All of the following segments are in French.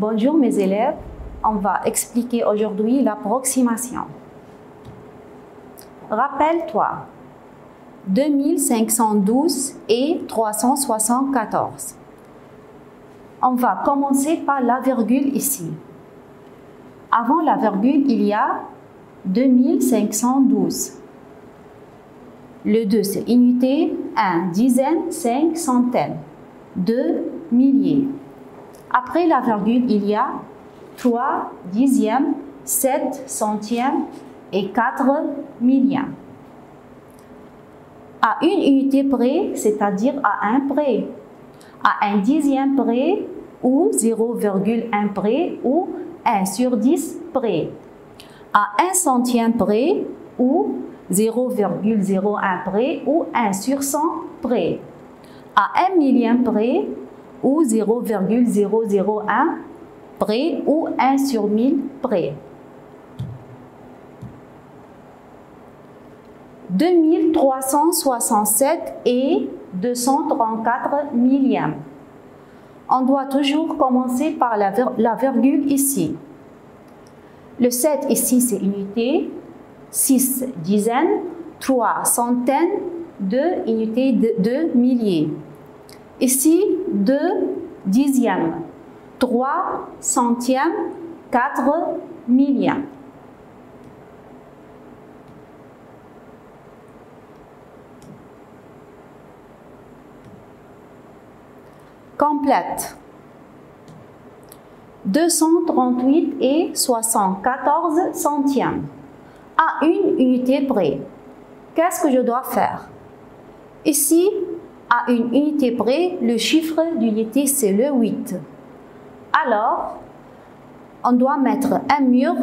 Bonjour mes élèves, on va expliquer aujourd'hui l'approximation. Rappelle-toi, 2512 et 374. On va commencer par la virgule ici. Avant la virgule, il y a 2512. Le 2, c'est unité, 1, dizaine, 5, centaine, 2, milliers. Après la virgule, il y a 3 dixièmes, 7 centièmes et 4 millièmes. À une unité près, c'est-à-dire à un près, à un dixième près ou 0,1 près ou 1 sur 10 près, à un centième près ou 0,01 près ou 1 sur 100 près, à un millième près ou 0,001 près ou 1 sur 1000 près. 2367 et 234 millièmes. On doit toujours commencer par la virgule ici. Le 7 ici, c'est unité, 6 dizaines, 3 centaines, 2 unités de milliers. Ici, 2 dixièmes, 3 centièmes, 4 millièmes. Complète. 238 et 74 centièmes. À une unité près. Qu'est-ce que je dois faire? Ici, à une unité près, le chiffre d'unité, c'est le 8. Alors, on doit mettre un mur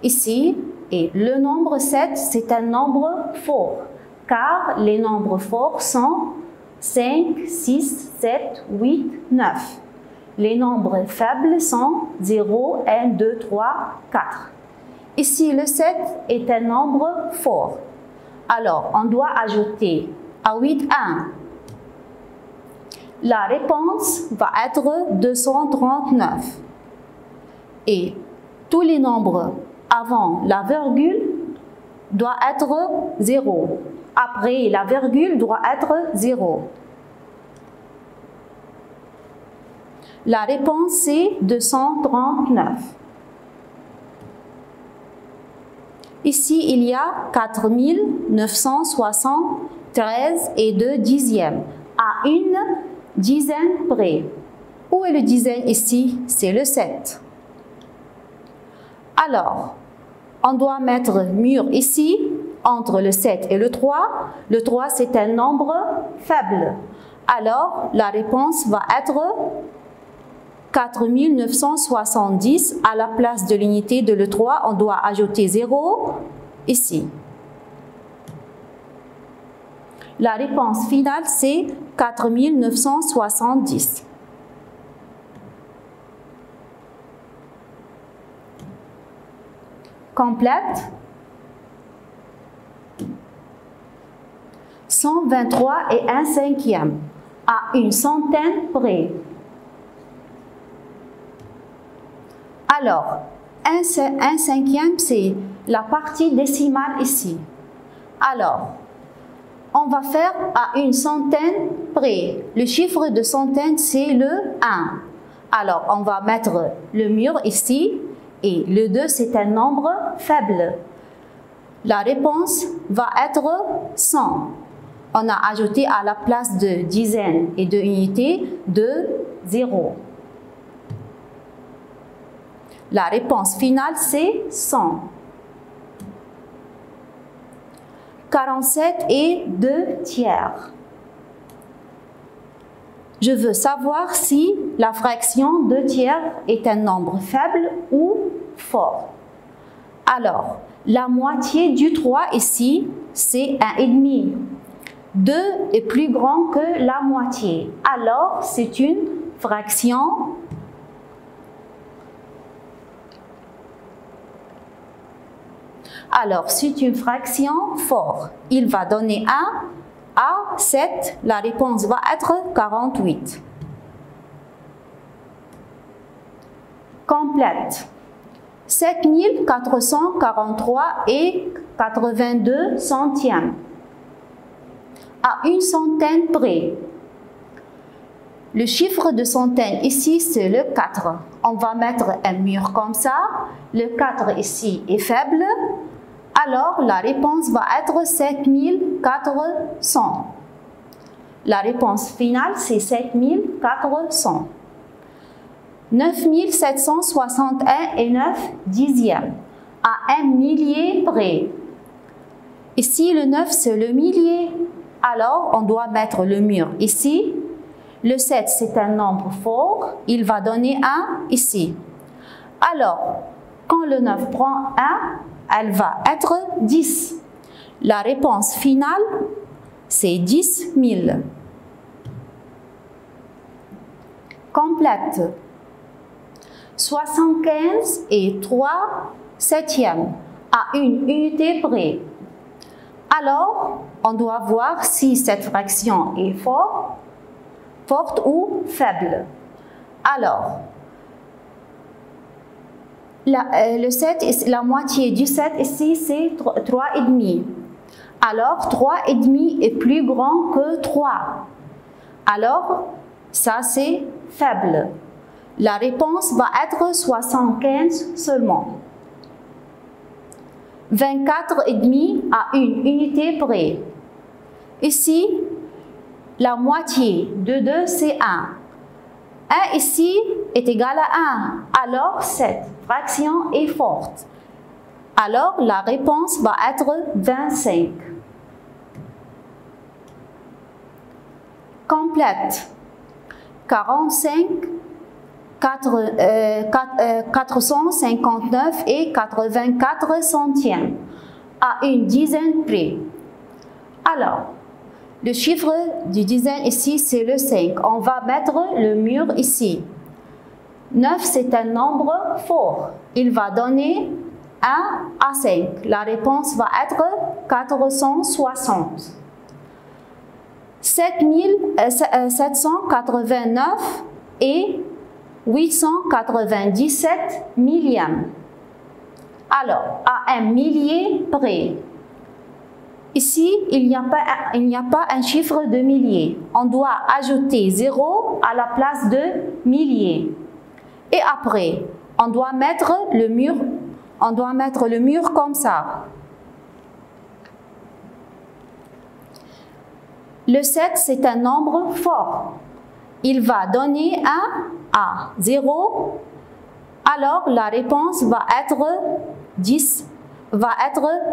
ici et le nombre 7, c'est un nombre fort, car les nombres forts sont 5, 6, 7, 8, 9. Les nombres faibles sont 0, 1, 2, 3, 4. Ici, le 7 est un nombre fort. Alors, on doit ajouter à 8, 1. La réponse va être 239. Et tous les nombres avant la virgule doivent être 0. Après la virgule doit être 0. La réponse c'est 239. Ici, il y a 4973 et 2 dixièmes à une dizaine près. Où est le dizaine ici? C'est le 7. Alors, on doit mettre mur ici, entre le 7 et le 3. Le 3, c'est un nombre faible. Alors, la réponse va être 4970. À la place de l'unité de le 3, on doit ajouter 0 ici. La réponse finale, c'est 4970. Complète. 123 et 1 cinquième à une centaine près. Alors, 1 cinquième, c'est la partie décimale ici. Alors, on va faire à une centaine près. Le chiffre de centaine, c'est le 1. Alors, on va mettre le mur ici et le 2, c'est un nombre faible. La réponse va être 100. On a ajouté à la place de dizaines et de unités de 0. La réponse finale, c'est 100. 47 et 2 tiers. Je veux savoir si la fraction 2 tiers est un nombre faible ou fort. Alors, la moitié du 3 ici, c'est 1,5. 2 est plus grand que la moitié. Alors, c'est une fraction Alors, c'est une fraction forte. Il va donner 1 à 7. La réponse va être 48. Complète. 7443 et 82 centièmes. À une centaine près. Le chiffre de centaine ici, c'est le 4. On va mettre un mur comme ça. Le 4 ici est faible. Alors, la réponse va être 7400. La réponse finale, c'est 7400. 9761 et 9 dixièmes. À un millier près. Ici, le 9, c'est le millier. Alors, on doit mettre le mur ici. Le 7, c'est un nombre fort. Il va donner 1 ici. Alors, quand le 9 prend 1, elle va être 10. La réponse finale, c'est 10 000. Complète. 75 et 3 septièmes à une unité près. Alors, on doit voir si cette fraction est forte ou faible. Alors, le 7, la moitié du 7 ici, c'est 3,5. Alors, 3,5 est plus grand que 3. Alors, ça c'est faible. La réponse va être 75 seulement. 24,5 à une unité près. Ici, la moitié de 2, c'est 1. 1 ici est égal à 1. Alors, cette fraction est forte. Alors, la réponse va être 25. Complète. 45, 459 et 84 centièmes à une dizaine près. Alors, le chiffre du dizaine ici, c'est le 5. On va mettre le mur ici. 9, c'est un nombre fort. Il va donner 1 à 5. La réponse va être 460. 7789 et 897 millièmes. Alors, à un millier près. Ici, il n'y a pas un chiffre de millier. On doit ajouter 0 à la place de millier. Et après, on doit mettre le mur comme ça. Le 7, c'est un nombre fort. Il va donner 1 à 0. Alors, la réponse va être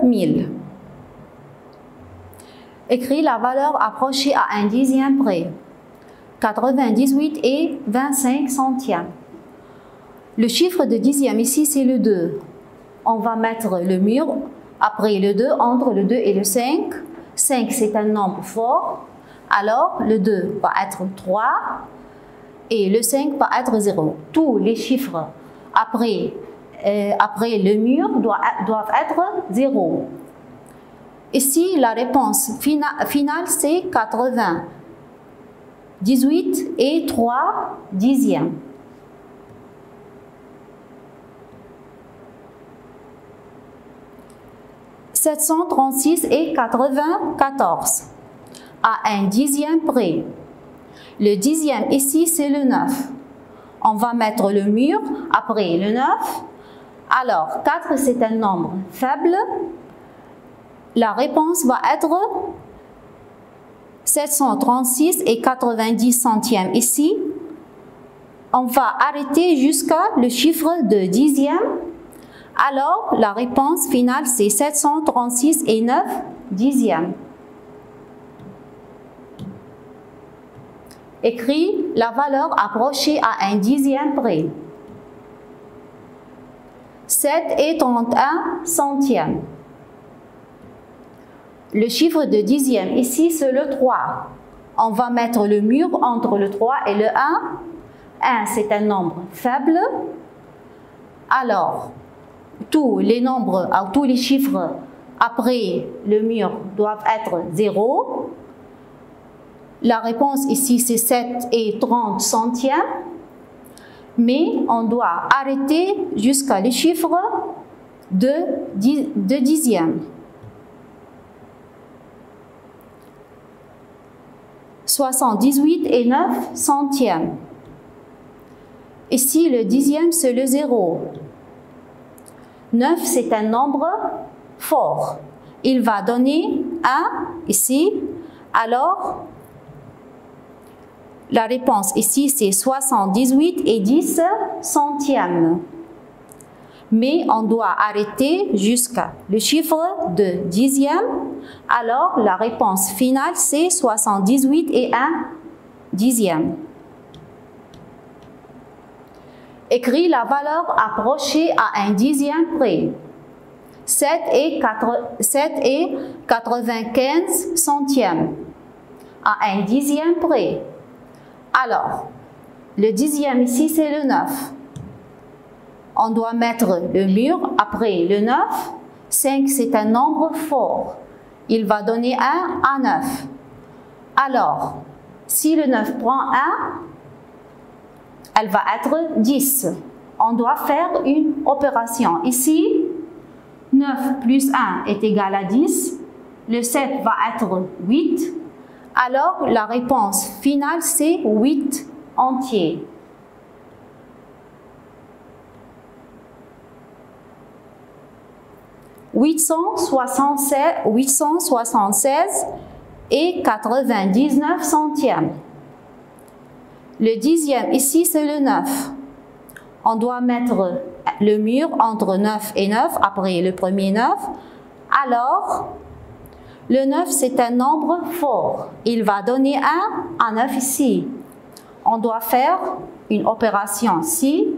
1000. Écris la valeur approchée à un dixième près. 98 et 25 centièmes. Le chiffre de dixième ici, c'est le 2. On va mettre le mur après le 2, entre le 2 et le 5. 5, c'est un nombre fort. Alors, le 2 va être 3 et le 5 va être 0. Tous les chiffres après le mur doivent être 0. Ici, la réponse finale, c'est 80. 18 et 3 dixièmes. « 736 et 94 à un dixième près. Le dixième ici, c'est le 9. On va mettre le mur après le 9. Alors, 4, c'est un nombre faible. La réponse va être 736 et 90 centièmes ici. On va arrêter jusqu'à le chiffre de dixième. Alors, la réponse finale, c'est 736 et 9 dixièmes. Écris la valeur approchée à un dixième près. 7 et 31 centièmes. Le chiffre de dixième, ici, c'est le 3. On va mettre le mur entre le 3 et le 1. 1, c'est un nombre faible. Alors, tous les chiffres après le mur doivent être 0. La réponse ici, c'est 7 et 30 centièmes. mais on doit arrêter jusqu'à le chiffre de dixième. 78 et 9 centièmes. Ici, le dixième, c'est le 0. 9, c'est un nombre fort. Il va donner 1 ici. Alors, la réponse ici, c'est 78 et 10 centièmes. Mais on doit arrêter jusqu'à le chiffre de dixième. Alors, la réponse finale, c'est 78 et 1 dixième. Écris la valeur approchée à un dixième près. 7 et 95 centièmes. À un dixième près. Alors, le dixième ici, c'est le 9. On doit mettre le mur après le 9. 5, c'est un nombre fort. Il va donner 1 à 9. Alors, si le 9 prend 1, elle va être 10. On doit faire une opération. Ici, 9 plus 1 est égal à 10. Le 7 va être 8. Alors, la réponse finale, c'est 8 entiers. « 876 et 99 centièmes. Le dixième, ici, c'est le 9. On doit mettre le mur entre 9 et 9, après le premier 9. Alors, le 9, c'est un nombre fort. Il va donner 1 à 9 ici. On doit faire une opération ici.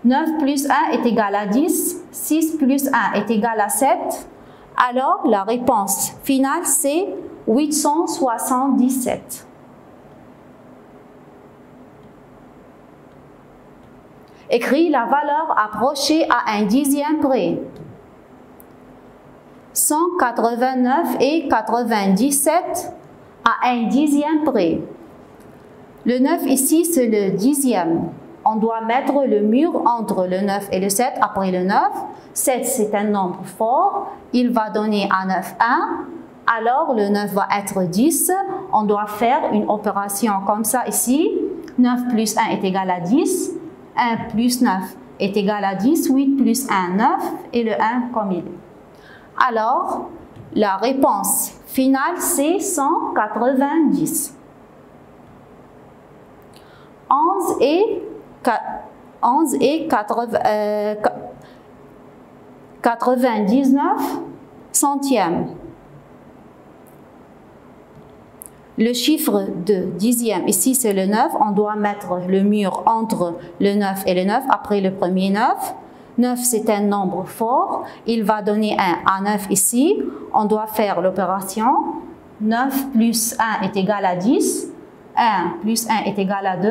9 plus 1 est égal à 10. 6 plus 1 est égal à 7. Alors, la réponse finale, c'est 877. Écris la valeur approchée à un dixième près. 189 et 97 à un dixième près. Le 9 ici, c'est le dixième. On doit mettre le mur entre le 9 et le 7 après le 9. 7, c'est un nombre fort. Il va donner à 9 1. Alors, le 9 va être 10. On doit faire une opération comme ça ici. 9 plus 1 est égal à 10. 1 plus 9 est égal à 10. 8 plus 1, 9. Et le 1 comme il est. Alors, la réponse finale, c'est 190. 11 et 99 centièmes. Le chiffre de dixième, ici c'est le 9. On doit mettre le mur entre le 9 et le 9, après le premier 9. 9, c'est un nombre fort. Il va donner 1 à 9 ici. On doit faire l'opération. 9 plus 1 est égal à 10. 1 plus 1 est égal à 2.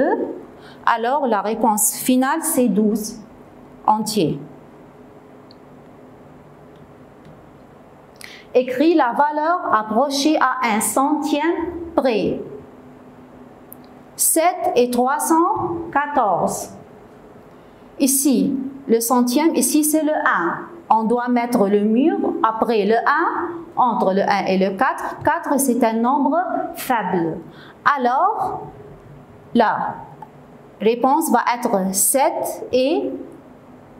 Alors, la réponse finale, c'est 12 entiers. Écris la valeur approchée à un centième près. 7 et 314. Ici, le centième, ici, c'est le 1. On doit mettre le mur après le 1, entre le 1 et le 4. 4, c'est un nombre faible. Alors, la réponse va être 7 et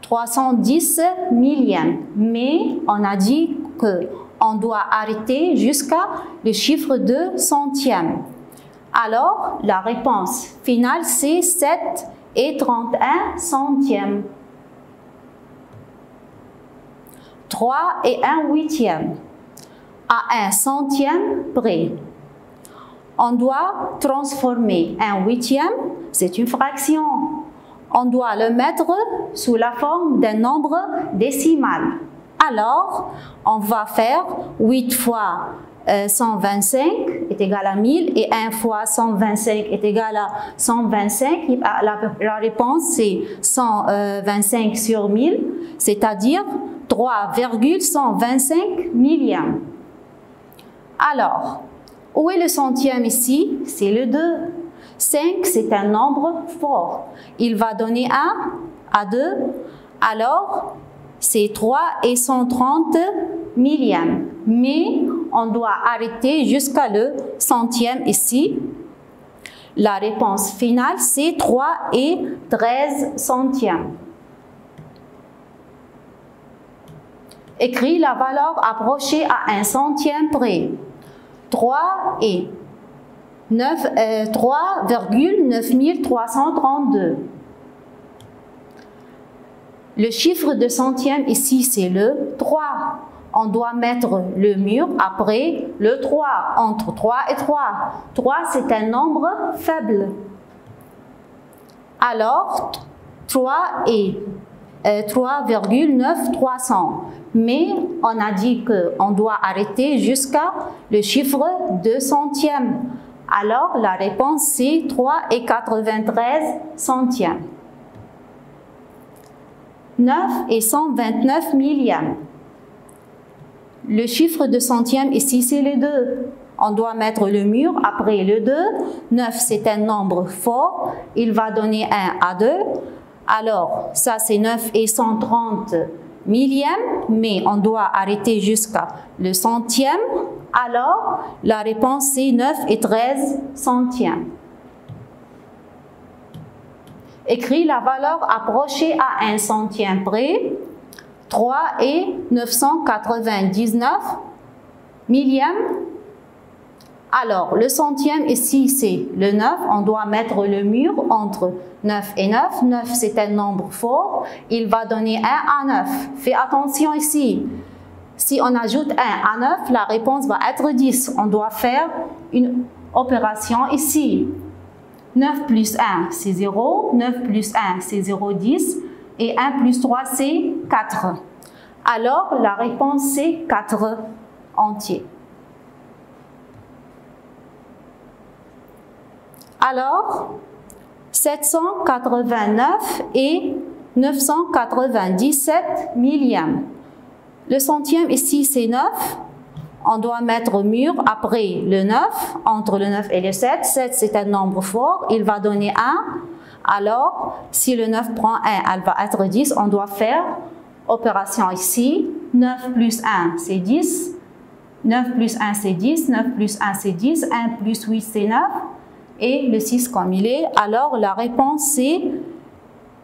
310 millièmes. Mais on a dit qu'on doit arrêter jusqu'à le chiffre de centième. Alors, la réponse finale, c'est 7 et 31 centièmes. 3 et 1 huitième. À un centième près. On doit transformer un huitième, c'est une fraction. On doit le mettre sous la forme d'un nombre décimal. Alors, on va faire 8 fois 125 est égal à 1000 et 1 fois 125 est égal à 125. La réponse, c'est 125 sur 1000, c'est-à-dire 3,125 millièmes. Alors, où est le centième ici? C'est le 2. 5, c'est un nombre fort. Il va donner 1 à 2. Alors, c'est 3 et 130 millièmes. Mais on doit arrêter jusqu'à le centième ici. La réponse finale, c'est 3 et 13 centièmes. Écris la valeur approchée à 1 centième près. 3,9332. Le chiffre de centième ici, c'est le 3. On doit mettre le mur après le 3, entre 3 et 3. 3, c'est un nombre faible. Alors, 3 et 3,9300. Mais on a dit qu'on doit arrêter jusqu'à le chiffre de centième. Alors, la réponse, c'est 3 et 93 centièmes. 9 et 129 millièmes. Le chiffre de centième ici, c'est le 2. On doit mettre le mur après le 2. 9, c'est un nombre fort. Il va donner 1 à 2. Alors, ça, c'est 9 et 130 millièmes, mais on doit arrêter jusqu'à le centième. Alors, la réponse, c'est 9 et 13 centièmes. Écris la valeur approchée à 1 centième près. 3 et 999 millièmes. Alors, le centième ici, c'est le 9. On doit mettre le mur entre 9 et 9. 9, c'est un nombre fort. Il va donner 1 à 9. Fais attention ici. Si on ajoute 1 à 9, la réponse va être 10. On doit faire une opération ici. 9 plus 1, c'est 0. 9 plus 1, c'est 0,10. Et 1 plus 3, c'est 4. Alors, la réponse, c'est 4 entiers. Alors, 789 et 997 millièmes. Le centième ici, c'est 9. On doit mettre mur après le 9, entre le 9 et le 7. 7, c'est un nombre fort. Il va donner 1. Alors, si le 9 prend 1, elle va être 10. On doit faire opération ici. 9 plus 1, c'est 10. 9 plus 1, c'est 10. 9 plus 1, c'est 10. 1 plus 8, c'est 9. Et le 6 comme il est. Alors, la réponse, c'est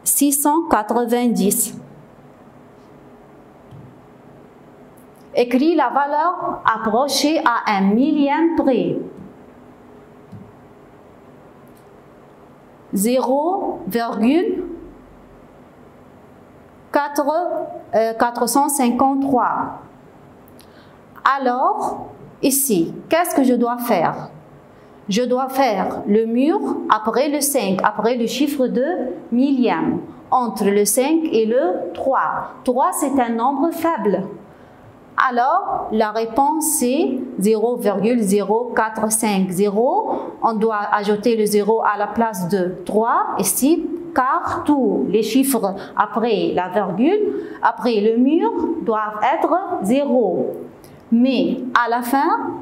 690. Écris la valeur approchée à 1 millième près. 0,453. Alors, ici, qu'est-ce que je dois faire? Je dois faire le mur après le 5, après le chiffre de millième, entre le 5 et le 3. 3, c'est un nombre faible. Alors, la réponse, c'est 0,0450. On doit ajouter le 0 à la place de 3 ici, car tous les chiffres après la virgule, après le mur, doivent être 0. Mais à la fin,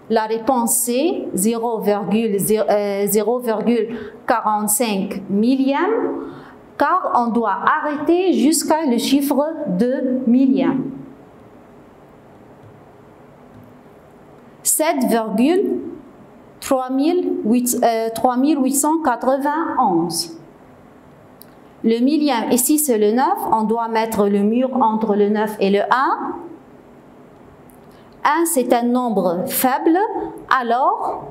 la réponse, c'est 0,45 millième, car on doit arrêter jusqu'à le chiffre de millième. 7,3891. Le millième, ici c'est le 9, on doit mettre le mur entre le 9 et le 1. 1, c'est un nombre faible, alors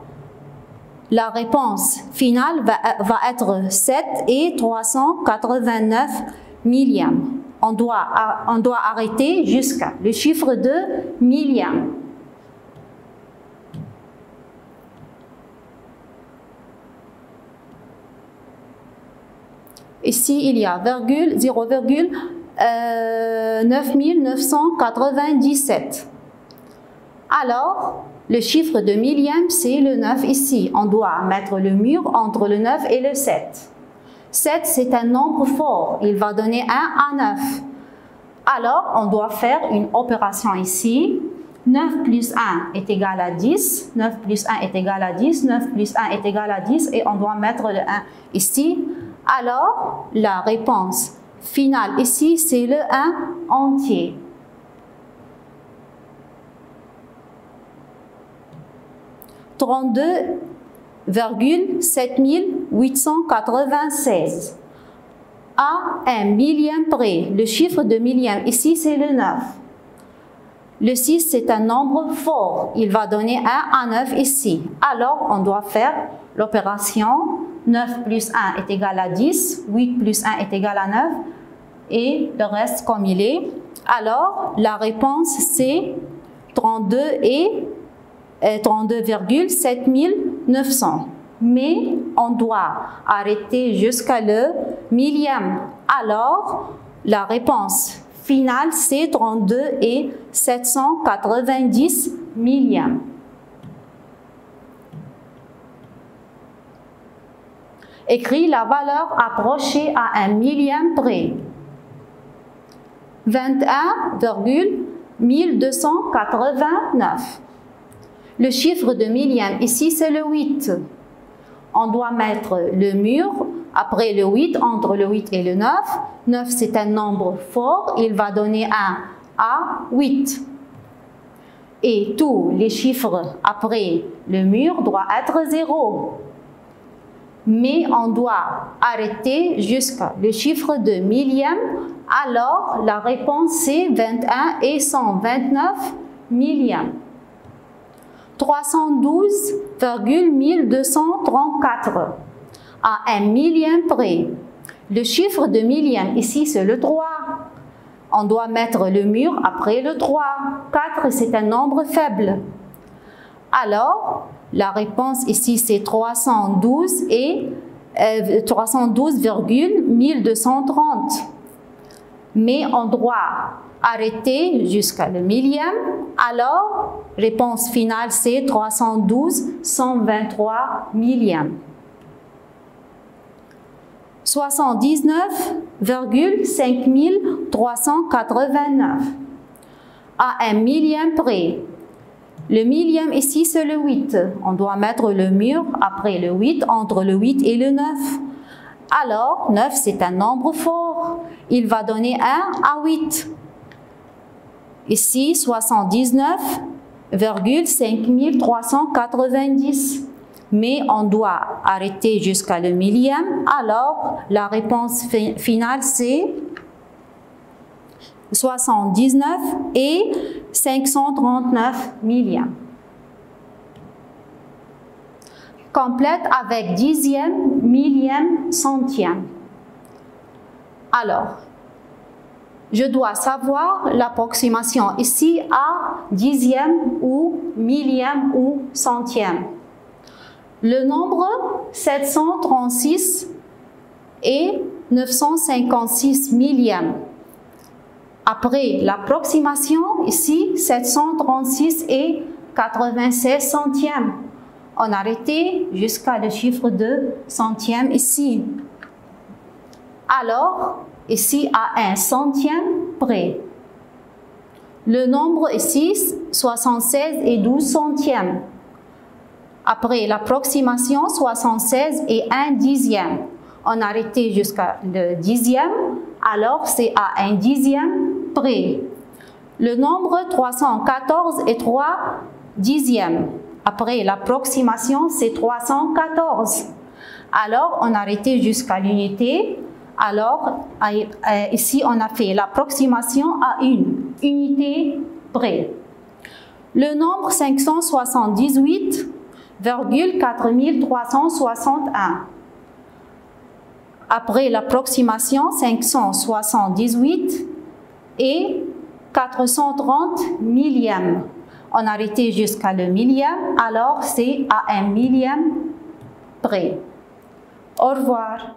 la réponse finale va être 7 et 389 millièmes. On doit arrêter jusqu'à le chiffre de millième. Ici, il y a 0,9997. Alors, le chiffre de millième, c'est le 9 ici. On doit mettre le mur entre le 9 et le 7. 7, c'est un nombre fort. Il va donner 1 à 9. Alors, on doit faire une opération ici. 9 plus 1 est égal à 10, 9 plus 1 est égal à 10, 9 plus 1 est égal à 10 et on doit mettre le 1 ici. Alors, la réponse finale ici, c'est le 1 entier. « 32,7896 à un millième près. Le chiffre de millième, ici, c'est le 9. Le 6, c'est un nombre fort. Il va donner 1 à 9 ici. Alors, on doit faire l'opération 9 plus 1 est égal à 10, 8 plus 1 est égal à 9 et le reste comme il est. Alors, la réponse, c'est 32,7900. Mais on doit arrêter jusqu'à le millième. Alors, la réponse finale, c'est 32,790 millièmes. Écris la valeur approchée à un millième près. 21,1289. Le chiffre de millième ici, c'est le 8. On doit mettre le mur après le 8, entre le 8 et le 9. 9, c'est un nombre fort. Il va donner 1 à 8. Et tous les chiffres après le mur doivent être 0. Mais on doit arrêter jusqu'à le chiffre de millième. Alors, la réponse, c'est 21 et 129 millièmes. 312,1234 à un millième près. Le chiffre de millième, ici, c'est le 3. On doit mettre le mur après le 3. 4, c'est un nombre faible. Alors, la réponse ici, c'est 312,1230. Mais on doit arrêter jusqu'à le millième. Alors, réponse finale, c'est 312,123 millièmes. 79,5389 à un millième près. Le millième ici, c'est le 8. On doit mettre le mur après le 8, entre le 8 et le 9. Alors, 9, c'est un nombre fort. Il va donner 1 à 8. Ici, 79,5390. Mais on doit arrêter jusqu'à le millième. Alors, la réponse finale, c'est 79 et 539 millièmes. Complète avec dixième, millième, centième. Alors, je dois savoir l'approximation ici à dixième ou millième ou centième. Le nombre 736 et 956 millièmes. Après l'approximation, ici, 736 et 96 centièmes. On a arrêté jusqu'à le chiffre de centième ici. Alors, ici, à un centième près. Le nombre ici, 76 et 12 centièmes. Après l'approximation, 76 et 1 dixième. On a arrêté jusqu'à le dixième, alors c'est à un dixième près. Le nombre 314 et 3 dixièmes. Après l'approximation, c'est 314. Alors, on a arrêté jusqu'à l'unité. Alors, ici, on a fait l'approximation à une unité près. Le nombre 578,4361. Après l'approximation, 578 et 430 millièmes. On a arrêté jusqu'à le millième, alors c'est à un millième près. Au revoir.